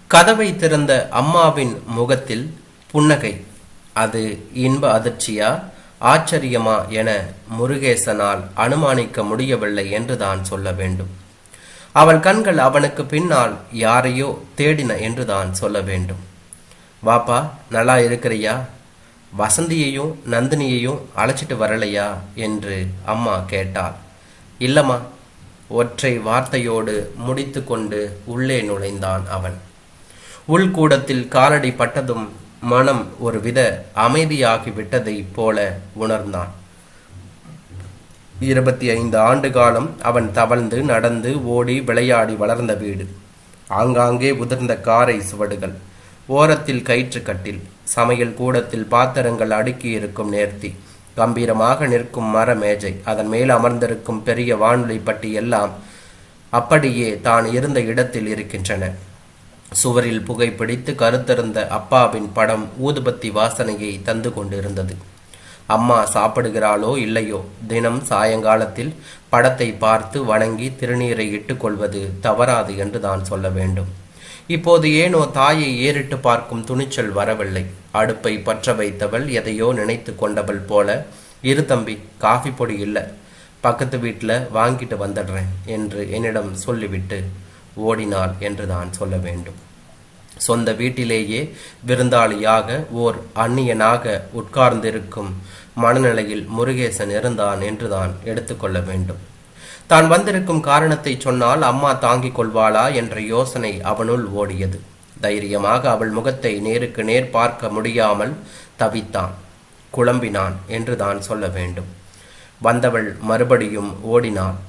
கதவை திறந்த அம்மாவின் முகத்தில் புன்னகை. அது இன்ப அதிர்ச்சியா, ஆச்சரியமா என முருகேசனால் அனுமானிக்க முடியவில்லை என்றுதான் சொல்ல வேண்டும். அவள் கண்கள் அவனுக்கு பின்னால் யாரையோ தேடின என்றுதான் சொல்ல வேண்டும். வாப்பா, நல்லா இருக்கிறியா? வசந்தியையும் நந்தினியையும் அழைச்சிட்டு வரலையா என்று அம்மா கேட்டாள். இல்லம்மா, ஒற்றை வார்த்தையோடு முடித்து கொண்டு உள்ளே நுழைந்தான் அவன். உள்கூடத்தில் காலடி பட்டதும் மனம் ஒருவித அமைதியாகிவிட்டதை போல உணர்ந்தான். 25 ஆண்டு காலம் அவன் தவழ்ந்து நடந்து ஓடி விளையாடி வளர்ந்த வீடு. ஆங்காங்கே உதிர்ந்த காரை சுவடுகள், ஓரத்தில் கயிற்று கட்டில், சமையல் கூடத்தில் பாத்திரங்கள் அடுக்கி இருக்கும் நேர்த்தி, கம்பீரமாக நிற்கும் மர மேஜை, அதன் மேல் அமர்ந்திருக்கும் பெரிய வானொலி பட்டி எல்லாம் அப்படியே தான் இருந்த இடத்தில் இருக்கின்றன. சுவரில் புகைப்பிடித்து கருத்திருந்த அப்பாவின் படம் ஊதுபத்தி வாசனையை தந்து கொண்டிருந்தது. அம்மா சாப்பிடுகிறாளோ இல்லையோ, தினம் சாயங்காலத்தில் படத்தை பார்த்து வணங்கி திருநீரை இட்டுக்கொள்வது தவறாது என்று தான் சொல்ல வேண்டும். இப்போது ஏனோ தாயை ஏறிட்டு பார்க்கும் துணிச்சல் வரவில்லை. அடுப்பை பற்ற வைத்தவள் எதையோ நினைத்து கொண்டவள் போல, இரு தம்பி, காஃபி பொடி இல்லை, பக்கத்து வீட்டில் வாங்கிட்டு வந்துடுறேன் என்று என்னிடம் சொல்லிவிட்டு ஓடினாள் என்று தான் சொல்ல வேண்டும். சொந்த வீட்டிலேயே விருந்தாளியாக ஓர் அந்நியனாக உட்கார்ந்திருக்கும் மனநிலையில் முருகேசன் இருந்தான் என்றுதான் எடுத்துக்கொள்ள வேண்டும். தான் வந்திருக்கும் காரணத்தை சொன்னால் அம்மா தாங்கிக் கொள்வாளா என்ற யோசனை அவனுள் ஓடியது. தைரியமாக அவள் முகத்தை நேருக்கு நேர் பார்க்க முடியாமல் தவித்தான், குழம்பினான் என்றுதான் சொல்ல வேண்டும். வந்தவள் மறுபடியும் ஓடினாள்.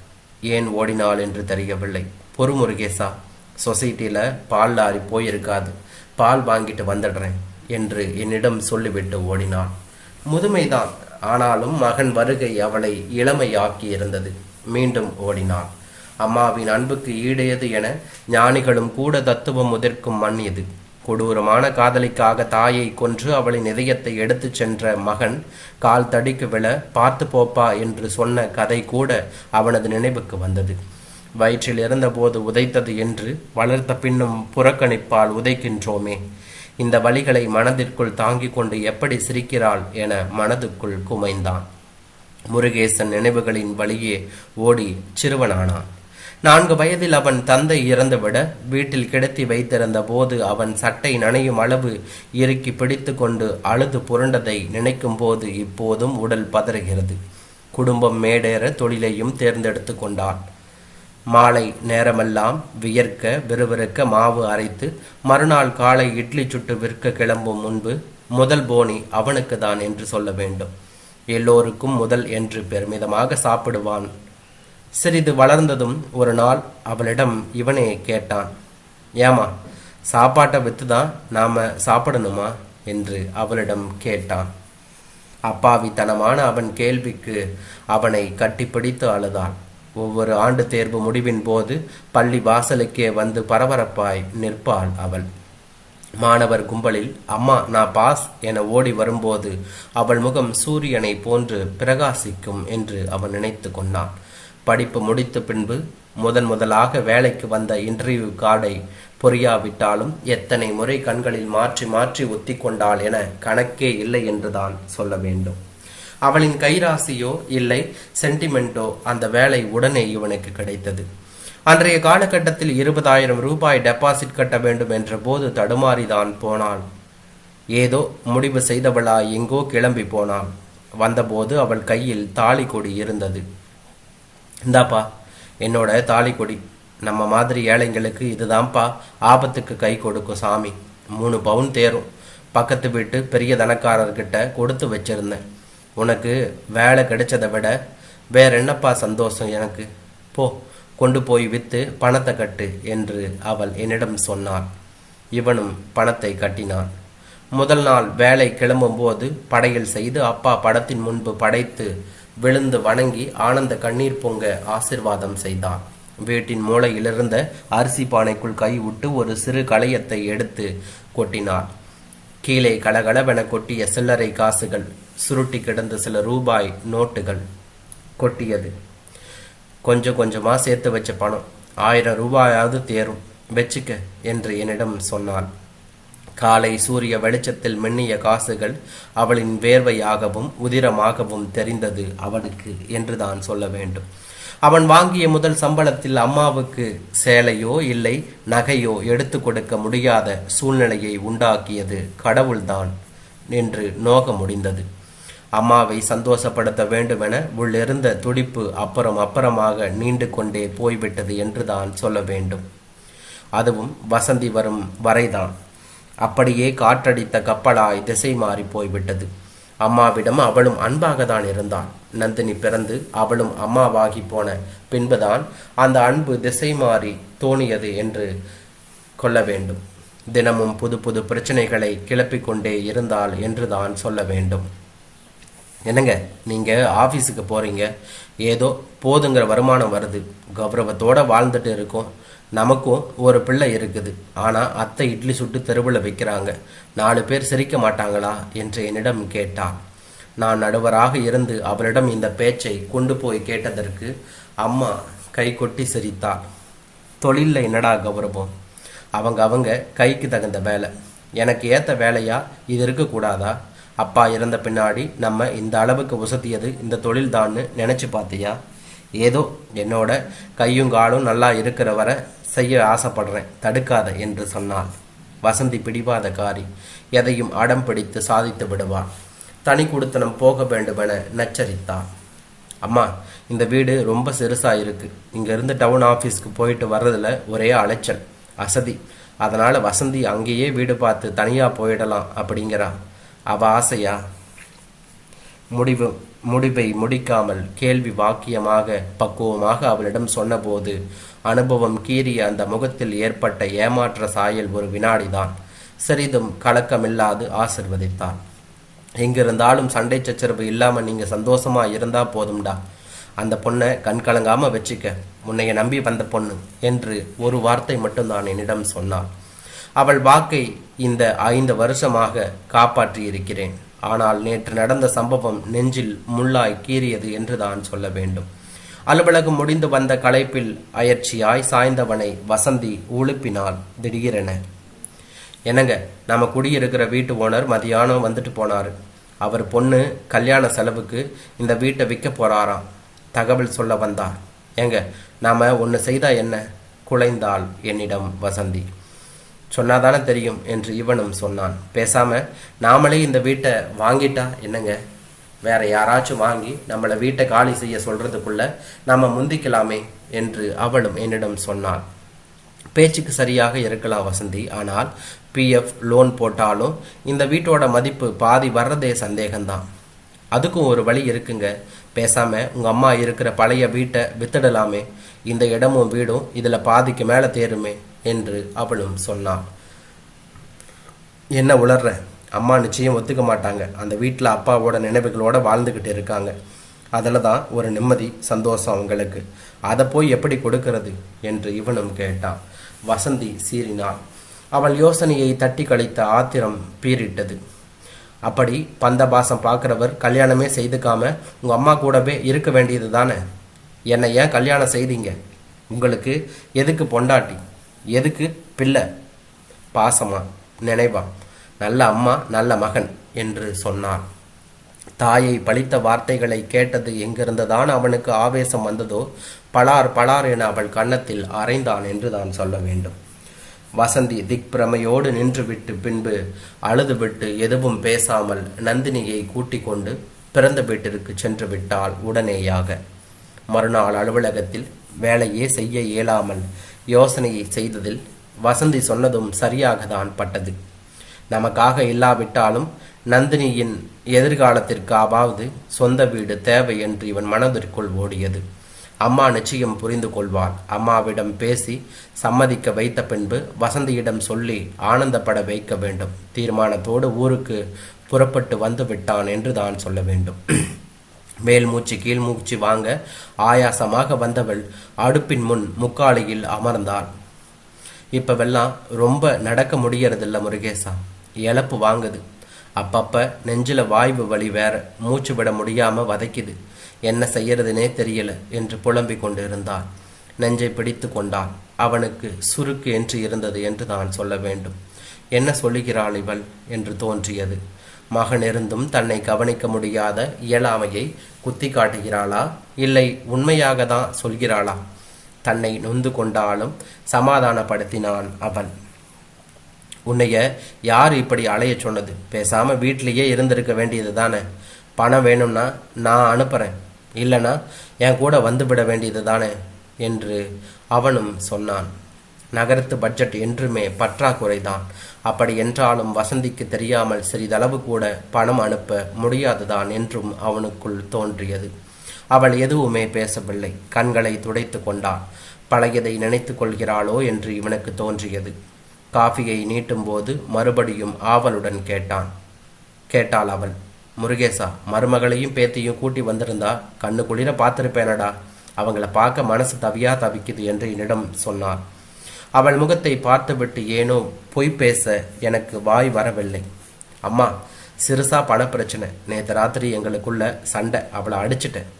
ஏன் ஓடினாள் என்று தெரியவில்லை. பொறு முருகேசா, சொசைட்டியில் பால் லாரி போயிருக்காது, பால் வாங்கிட்டு வந்துடுறேன் என்று என்னிடம் சொல்லிவிட்டு ஓடினாள். முதுமைதான், ஆனாலும் மகன் வருகை அவளை இளமையாக்கி இருந்தது. மீண்டும் ஓடினாள். அம்மாவின் அன்புக்கு ஈடையது என ஞானிகளும் கூட தத்துவம் உதிர்க்கும் மண் இது. கொடூரமான காதலிக்காக தாயை கொன்று அவளின் இதயத்தை எடுத்துச் சென்ற மகன் கால் தடிக்கு விழ பார்த்து போப்பா என்று சொன்ன கதை கூட அவனது நினைவுக்கு வந்தது. வயிற்றில் இருந்தபோது உதைத்தது என்று வளர்த்த பின்னும் புறக்கணிப்பால் உதைக்கின்றோமே, இந்த வழிகளை மனதிற்குள் தாங்கிக் கொண்டு எப்படி சிரிக்கிறாள் என மனதுக்குள் குமைந்தான். முருகேசன் நினைவுகளின் வழியே ஓடி சிறுவனானான். 4 வயதில் அவன் தந்தை இறந்துவிட வீட்டில் கிடத்தி வைத்திருந்த போது அவன் சட்டை நனையும் அளவு இறுக்கி பிடித்து கொண்டு அழுது புரண்டதை நினைக்கும் போது இப்போதும் உடல் பதறுகிறது. குடும்பம் மேடேற தொழிலையும் தேர்ந்தெடுத்து கொண்டான். மாலை நேரமெல்லாம் வியர்க்க விறுவிறுக்க மாவு அரைத்து மறுநாள் காலை இட்லி சுட்டு விற்க கிளம்பும் முன்பு முதல் போனி அவனுக்கு தான் என்று சொல்ல வேண்டும். எல்லோருக்கும் முதல் என்று பெருமிதமாக சாப்பிடுவான். சிறிது வளர்ந்ததும் ஒரு நாள் அவளிடம் இவனே கேட்டான், ஏமா, சாப்பாட்டை வித்துதான் நாம சாப்பிடணுமா என்று அவளிடம் கேட்டான். அப்பாவித்தனமான அவன் கேள்விக்கு அவனை கட்டிப்பிடித்து அழுதாள். ஒவ்வொரு ஆண்டு தேர்வு முடிவின் போது பள்ளி வாசலுக்கே வந்து பரபரப்பாய் நிற்பாள் அவள். மாணவர் கும்பலில் அம்மா நான் பாஸ் என ஓடி வரும்போது அவள் முகம் சூரியனை போன்று பிரகாசிக்கும் என்று அவன் நினைத்து கொண்டான். படிப்பு முடித்த பின்பு முதலாக வேலைக்கு வந்த இன்டர்வியூ கார்டை பொறியாவிட்டாலும் எத்தனை முறை கண்களில் மாற்றி மாற்றி ஒத்தி கொண்டாள் என கணக்கே இல்லை என்றுதான் சொல்ல வேண்டும். அவளின் கைராசியோ இல்லை சென்டிமெண்டோ அந்த வேலை உடனே இவனுக்கு கிடைத்தது. அன்றைய காலகட்டத்தில் 20,000 ரூபாய் டெபாசிட் கட்ட வேண்டும் என்ற போது தடுமாறிதான் போனாள். ஏதோ முடிவு செய்தவளாய் எங்கோ கிளம்பி போனாள். வந்தபோது அவள் கையில் தாலி கொடி இருந்தது. இந்தாப்பா என்னோட தாலி கொடி, நம்ம மாதிரி ஏழைங்களுக்கு இதுதான்ப்பா ஆபத்துக்கு கை கொடுக்கும் சாமி. 3 பவுன் தேரும். பக்கத்து வீட்டு பெரிய தனக்காரர்கிட்ட கொடுத்து வச்சிருந்தேன். உனக்கு வேலை கிடைச்சதை விட வேற என்னப்பா சந்தோஷம் எனக்கு. போ, கொண்டு போய் விற்று பணத்தை கட்டு என்று அவள் என்னிடம் சொன்னாள். இவனும் பணத்தை கட்டினான். முதல் நாள் வேலை கிளம்பும்போது படையல் செய்து அப்பா படத்தின் முன்பு படைத்து விழுந்து வணங்கி ஆனந்த கண்ணீர் பொங்க ஆசிர்வாதம் செய்தான். வீட்டின் மூளையிலிருந்த அரிசி பானைக்குள் கை விட்டு ஒரு சிறு களையத்தை எடுத்து கொட்டினாள். கீழே கலகலவென கொட்டிய சில்லறை காசுகள், சுருட்டி கிடந்த சில ரூபாய் நோட்டுகள் கொட்டியது. கொஞ்சம் கொஞ்சமாக சேர்த்து வச்ச பணம் 1000 ரூபாயாவது தேரும். வெச்சிக்க என்று என்னிடம் சொன்னாள். காலை சூரிய வெளிச்சத்தில் மின்னிய காசுகள் அவளின் வேர்வையாகவும் உதிரமாகவும் தெரிந்தது அவனுக்கு என்றுதான் சொல்ல வேண்டும். அவன் வாங்கிய முதல் சம்பளத்தில் அம்மாவுக்கு சேலையோ இல்லை நகையோ எடுத்து கொடுக்க முடியாத சூழ்நிலையை உண்டாக்கியது கடவுள்தான் என்று நோக முடிந்தது. அம்மாவை சந்தோஷப்படுத்த வேண்டுமென உள்ளிருந்த துடிப்பு அப்புறமாக நீண்டு கொண்டே போய்விட்டது என்றுதான் சொல்ல வேண்டும். அதுவும் வசந்தி வரும் வரைதான். அப்படியே காற்றடித்த கப்பலாய் திசை மாறி போய்விட்டது. அம்மாவிடம் அவளும் அன்பாக தான் இருந்தாள். நந்தினி பிறந்து அவளும் அம்மாவாகி போன பின்புதான் அந்த அன்பு திசை மாறி தோணியது என்று கொள்ள வேண்டும். தினமும் புது புது பிரச்சனைகளை கிளப்பிக் கொண்டே இருந்தாள் என்றுதான் சொல்ல வேண்டும். என்னங்க, நீங்கள் ஆஃபீஸுக்கு போகிறீங்க, ஏதோ போதுங்கிற வருமானம் வருது, கௌரவத்தோடு வாழ்ந்துட்டு இருக்கோம், நமக்கும் ஒரு பிள்ளை இருக்குது, ஆனால் அத்தை இட்லி சுட்டு தெருவில் வைக்கிறாங்க, 4 பேர் சிரிக்க மாட்டாங்களா என்று என்னிடம் கேட்டாள். நான் நடுவராக இருந்து அவளிடம் இந்த பேச்சை கொண்டு போய் கேட்டதற்கு அம்மா கை கொட்டி சிரித்தாள். தொழிலில் என்னடா கௌரவம், அவங்க கைக்கு தகுந்த வேலை, எனக்கு ஏற்ற வேலையா இது இருக்கக்கூடாதா? அப்பா இறந்த பின்னாடி நம்ம இந்த அளவுக்கு உசத்தியது இந்த தொழில் தான்னு நினச்சி பார்த்தியா? ஏதோ என்னோட கையும் காலும் நல்லா இருக்கிற வரை செய்ய ஆசைப்படுறேன், தடுக்காத என்று சொன்னாள். வசந்தி பிடிவாதக்காரி, எதையும் அடம் பிடித்து சாதித்து விடுவாள். தனி குடித்தனம் போக வேண்டுமென நச்சரித்தாள். அம்மா, இந்த வீடு ரொம்ப சிறுசாக இருக்குது, இங்கேருந்து டவுன் ஆஃபீஸ்க்கு போயிட்டு வர்றதில் ஒரே அலைச்சல் அசதி, அதனால் வசந்தி அங்கேயே வீடு பார்த்து தனியாக போயிடலாம் அப்படிங்கிறா. அவள் ஆசையா? முடிவை முடிக்காமல் கேள்வி வாக்கியமாக பக்குவமாக அவளிடம் சொன்னபோது அனுபவம் கீறிய அந்த முகத்தில் ஏற்பட்ட ஏமாற்ற சாயல் ஒரு வினாடிதான். சிறிதும் கலக்கமில்லாது ஆசிர்வதித்தான். எங்கிருந்தாலும் சண்டை சச்சரவு இல்லாமல் நீங்கள் சந்தோஷமாக இருந்தால் போதும்டா, அந்த பொண்ணை கண்கலங்காமல் வச்சுக்க, உன்னைய நம்பி வந்த பொண்ணு என்று ஒரு வார்த்தை மட்டும்தான் என்னிடம் சொன்னாள். அவள் வாக்கை இந்த 5 வருஷமாக காப்பாற்றி இருக்கிறேன். ஆனால் நேற்று நடந்த சம்பவம் நெஞ்சில் முள்ளாய் கீறியது என்று தான் சொல்ல வேண்டும். அலுவலகம் முடிந்து வந்த களைப்பில் அயற்சியாய் சாய்ந்தவனை வசந்தி உழுப்பினாள் திடீரென. என்னங்க, நம்ம குடியிருக்கிற வீட்டு ஓனர் மதியானம் வந்துட்டு போனார். அவர் பொண்ணு கல்யாண செலவுக்கு இந்த வீட்டை விற்க போறாராம். தகவல் சொல்ல வந்தார். ஏங்க, நாம ஒன்று செய்தா என்ன? குலைந்தாள் என்னிடம் வசந்தி. சொன்னாதானே தெரியும் என்று இவனும் சொன்னான். பேசாம நாமளே இந்த வீட்டை வாங்கிட்டா என்னங்க? வேற யாராச்சும் வாங்கி நம்மளை வீட்டை காலி செய்ய சொல்றதுக்குள்ள நம்ம முந்திக்கலாமே என்று அவளும் என்னிடம் சொன்னாள். பேச்சுக்கு சரியாக இருக்கலாம் வசந்தி, ஆனால் பிஎஃப் லோன் போட்டாலும் இந்த வீட்டோட மதிப்பு பாதி வர்றதே சந்தேகம்தான். அதுக்கும் ஒரு வழி இருக்குங்க. பேசாம உங்க அம்மா இருக்கிற பழைய வீட்டை வித்துடலாமே, இந்த இடமும் வீடும் இதுல பாதிக்கு மேல தேருமே என்று அவளும் சொன்னாள். என்ன உளர்ற? அம்மா நிச்சயம் ஒத்துக்க மாட்டாங்க. அந்த வீட்டில் அப்பாவோட நினைவுகளோடு வாழ்ந்துக்கிட்டு இருக்காங்க. அதில் தான் ஒரு நிம்மதி சந்தோஷம் அவங்களுக்கு. அதை போய் எப்படி கொடுக்கறது என்று இவனும் கேட்டான். வசந்தி சீறினாள். அவள் யோசனையை தட்டி கழித்த ஆத்திரம் பீறிட்டது. அப்படி பந்தபாசம் பார்க்குறவர் கல்யாணமே செய்துக்காம உங்கள் அம்மா கூடவே இருக்க வேண்டியது தானே? என்னை ஏன் கல்யாணம் செய்தீங்க? உங்களுக்கு எதுக்கு பொண்டாட்டி, எதுக்கு பிள்ளை? பாசமா, நினைவா? நல்ல அம்மா நல்ல மகன் என்று சொன்னான். தாயை பழித்த வார்த்தைகளை கேட்டது எங்கிருந்துதான் அவனுக்கு ஆவேசம் வந்ததோ, பலார் என அவள் கன்னத்தில் அரைந்தான் என்று தான் சொல்ல வேண்டும். வசந்தி திக்பிரமையோடு நின்றுவிட்டு பின்பு அழுதுவிட்டு எதுவும் பேசாமல் நந்தினியை கூட்டிக் கொண்டு பிறந்த வீட்டிற்கு சென்று விட்டாள் உடனேயாக. மறுநாள் அலுவலகத்தில் வேலையே செய்ய இயலாமல் யோசனையை செய்ததில் வசந்தி சொன்னதும் சரியாக தான் பட்டது. நமக்காக இல்லாவிட்டாலும் நந்தினியின் எதிர்காலத்திற்காவது சொந்த வீடு தேவை என்று இவன் மனதிற்குள் ஓடியது. அம்மா நிச்சயம் புரிந்து கொள்வாள். அம்மாவிடம் பேசி சம்மதிக்க வைத்த பின்பு வசந்தியிடம் சொல்லி ஆனந்தப்பட வைக்க வேண்டும். தீர்மானத்தோடு ஊருக்கு புறப்பட்டு வந்து விட்டான் என்று தான் சொல்ல வேண்டும். மேல் மூச்சு கீழ் மூச்சு வாங்க ஆயாசமாக வந்தவள் அடுப்பின் முன் முக்காலியில் அமர்ந்தாள். இப்பவெல்லாம் ரொம்ப நடக்க முடியறதில்ல முருகேசா, இழப்பு வாங்குது. அப்பப்ப நெஞ்சில வாய்வு வலி வேற, மூச்சு விட முடியாம வதைக்குது. என்ன செய்யறதுனே தெரியல என்று புலம்பிக் கொண்டிருந்தாள். நெஞ்சை பிடித்து கொண்டான். அவனுக்கு சுருக்கு என்று இருந்தது என்று தான் சொல்ல வேண்டும். என்ன சொல்லுகிறாள் இவள் என்று தோன்றியது. மகனிருந்தும் தன்னை கவனிக்க முடியாத இயலாமையை குத்தி காட்டுகிறாளா, இல்லை உண்மையாக தான் சொல்கிறாளா? தன்னை நொந்து கொண்டாலும் சமாதானப்படுத்தினான் அவன். உன்னைய யார் இப்படி அலைய சொன்னது? பேசாம வீட்டிலேயே இருந்திருக்க வேண்டியது தானே. பணம் வேணும்னா நான் அனுப்புறேன், இல்லைனா என் கூட வந்துவிட வேண்டியது தானே என்று அவனும் சொன்னான். நகரத்து பட்ஜெட் என்றுமே பற்றாக்குறைதான். அப்படி என்றாலும் வசந்திக்கு தெரியாமல் சிறிதளவு கூட பணம் அனுப்ப முடியாதுதான் என்றும் அவனுக்குள் தோன்றியது. அவள் எதுவுமே பேசவில்லை. கண்களை துடைத்து கொண்டாள். பழையதை நினைத்து கொள்கிறாளோ என்று இவனுக்கு தோன்றியது. காஃபியை நீட்டும் போது மறுபடியும் ஆவலுடன் கேட்டாள் அவள். முருகேசா, மருமகளையும் பேத்தியும் கூட்டி வந்திருந்தா கண்ணு குளிர பார்த்திருப்பேனடா. அவங்கள பார்க்க மனசு தவிக்குது என்று என்னிடம் சொன்னாள். அவள் முகத்தை பார்த்துவிட்டு ஏனோ பொய் பேச எனக்கு வாய் வரவில்லை. அம்மா, சிறுசா பணப்பிரச்சனை. நேற்று ராத்திரி எங்களுக்குள்ள சண்டை. அவளை அடிச்சிட்டேன்.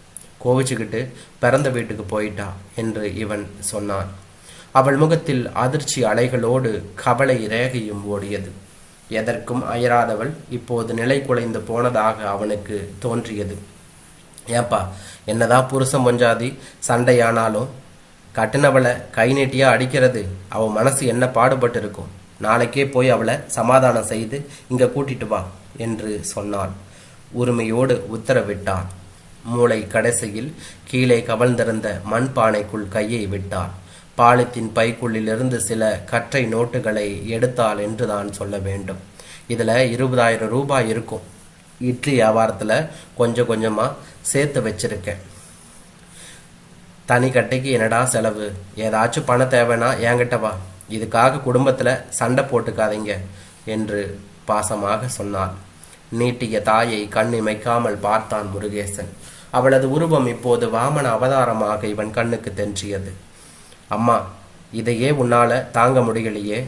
கோவிச்சுக்கிட்டு பிறந்த வீட்டுக்கு போயிட்டா என்று இவன் சொன்னான். அவள் முகத்தில் அதிர்ச்சி அலைகளோடு கவலை ரேகையும் ஓடியது. எதற்கும் அயராதவள் இப்போது நிலை குலைந்து போனதாக அவனுக்கு தோன்றியது. ஏப்பா, என்னதான் புருஷன் பொஞ்சாதி சண்டையானாலும் கட்டினவளை கை நீட்டியா அடிக்கிறது? அவன் மனசு என்ன பாடுபட்டு இருக்கும். நாளைக்கே போய் அவளை சமாதானம் செய்து இங்க கூட்டிட்டு வா என்று சொன்னாள். உரிமையோடு உத்தரவிட்டாள். மூளை கடைசியில் கீழே கவழ்ந்திருந்த மண்பானைக்குள் கையை விட்டாள். பாலித்தின் பைக்குள்ளிலிருந்து சில கற்றை நோட்டுகளை எடுத்தாள் என்று தான் சொல்ல வேண்டும். இதில் 20,000 ரூபாய் இருக்கும். இட்லி வியாபாரத்தில் கொஞ்சம் கொஞ்சமாக சேர்த்து வச்சிருக்கேன். தனி கட்டைக்கு என்னடா செலவு? ஏதாச்சும் பணம் தேவைன்னா என்கிட்ட வா. இதுக்காக குடும்பத்தில் சண்டை போட்டுக்காதீங்க என்று பாசமாக சொன்னாள். நீட்டிய தாயை கண் இமைக்காமல் பார்த்தான் முருகேசன். அவளது உருவம் இப்போது வாமன அவதாரமாக இவன் கண்ணுக்கு தென்றியது. அம்மா, இதையே உன்னால தாங்க முடியலையே,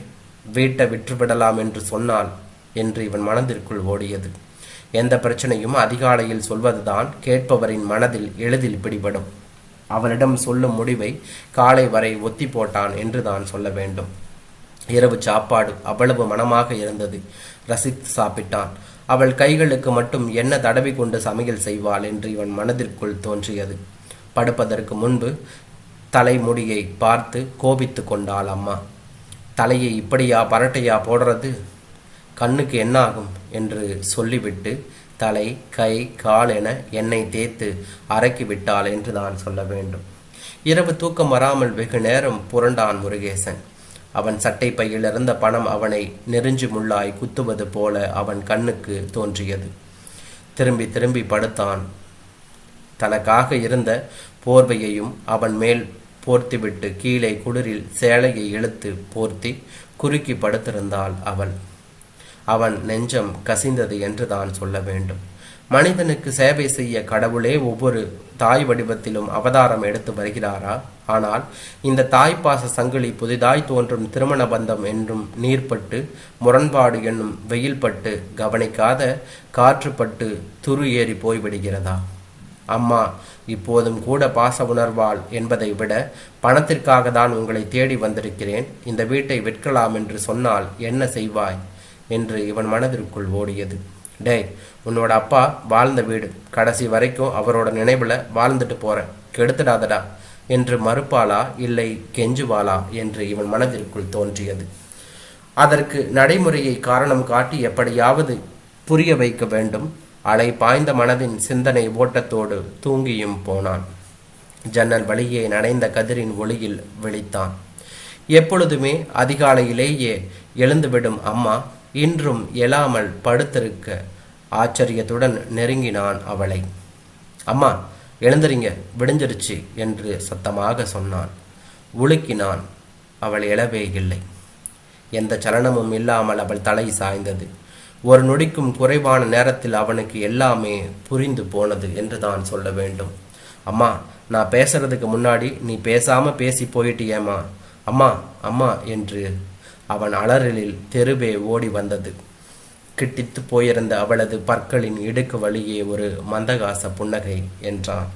வீட்டை விற்றுவிடலாம் என்று சொன்னால் என்று இவன் மனதிற்குள் ஓடியது. எந்த பிரச்சனையும் அதிகாலையில் சொல்வதுதான் கேட்பவரின் மனதில் எளிதில் பிடிபடும். அவனிடம் சொல்லும் முடிவை காலை வரை ஒத்தி போட்டான் என்று தான் சொல்ல வேண்டும். இரவு சாப்பாடு அவ்வளவு மனமாக இருந்தது. ரசித்து சாப்பிட்டான். அவள் கைகளுக்கு மட்டும் என்ன தடவி கொண்டு சமையல் செய்வாள் என்று இவன் மனதிற்குள் தோன்றியது. படுப்பதற்கு முன்பு தலைமுடியை பார்த்து கோபித்து கொண்டாள் அம்மா. தலையை இப்படியா பரட்டையா போடுறது? கண்ணுக்கு என்ன ஆகும் என்று சொல்லிவிட்டு தலை, கை, கால் என எண்ணெய் தேய்த்து அரைக்கி விட்டாள் என்று தான் சொல்ல வேண்டும். இரவு தூக்கம் வராமல் வெகு நேரம் புரண்டான் முருகேசன். அவன் சட்டை பையில் இருந்த பணம் அவனை நெருஞ்சி முள்ளாய் குத்துவது போல அவன் கண்ணுக்கு தோன்றியது. திரும்பி திரும்பி படுத்தான். தனக்காக இருந்த போர்வையையும் அவன் மேல் போர்த்திவிட்டு கீழே குளிரில் சேலையை இழுத்து போர்த்தி குறுக்கி படுத்திருந்தாள் அவள். அவன் நெஞ்சம் கசிந்தது என்று தான் சொல்ல வேண்டும். மனிதனுக்கு சேவை செய்ய கடவுளே ஒவ்வொரு தாய் வடிவத்திலும் அவதாரம் எடுத்து வருகிறாரா? ஆனால் இந்த தாய்ப்பாச சங்கிலி புதிதாய் தோன்றும் திருமண பந்தம் என்றும் நீர்பட்டு, முரண்பாடு என்னும் வெயில் பட்டு, கவனிக்காத காற்றுப்பட்டு துரு ஏறி போய்விடுகிறதா? அம்மா, இப்போதும் கூட பாச உணர்வாள் என்பதை விட பணத்திற்காக தான் உங்களை தேடி வந்திருக்கிறேன். இந்த வீட்டை விற்கலாம் என்று சொன்னால் என்ன செய்வாய் என்று இவன் மனதிற்குள் ஓடியது. டேய், உன்னோட அப்பா வாழ்ந்த வீடு, கடைசி வரைக்கும் அவரோட நினைவுல வாழ்ந்துட்டு போறேன், கெடுத்துடாதடா என்று மறுப்பாளா இல்லை கெஞ்சுவாளா என்று இவன் மனதிற்குள் தோன்றியது. அதற்கு நடைமுறையை காரணம் காட்டி எப்படியாவது புரிய வைக்க வேண்டும். அலை பாய்ந்த மனதின் சிந்தனை ஓட்டத்தோடு தூங்கியும் போனான். ஜன்னல் வழியே நனைந்த கதிரின் ஒளியில் விழித்தான். எப்பொழுதுமே அதிகாலையிலேயே எழுந்துவிடும் அம்மா இன்றும் எழாமல் படுத்திருக்க ஆச்சரியத்துடன் நெருங்கினான் அவளை. அம்மா, எழுந்துறீங்க, விடிஞ்சிருச்சு என்று சத்தமாக சொன்னான். உலுக்கினான். அவள் எழவே இல்லை. எந்த சலனமும் இல்லாமல் அவள் தலை சாய்ந்தது. ஒரு நொடிக்கும் குறைவான நேரத்தில் அவனுக்கு எல்லாமே புரிந்து போனது என்று தான் சொல்ல வேண்டும். அம்மா, நான் பேசுறதுக்கு முன்னாடி நீ பேசாம பேசி போயிட்டியேம்மா. அம்மா அம்மா என்று அவன் அலறலில் தெருவே ஓடி வந்தது. கிட்டித்து போயிருந்த அவளது பற்களின் இடுக்கு வழியே ஒரு மந்தகாச புன்னகை என்றான்.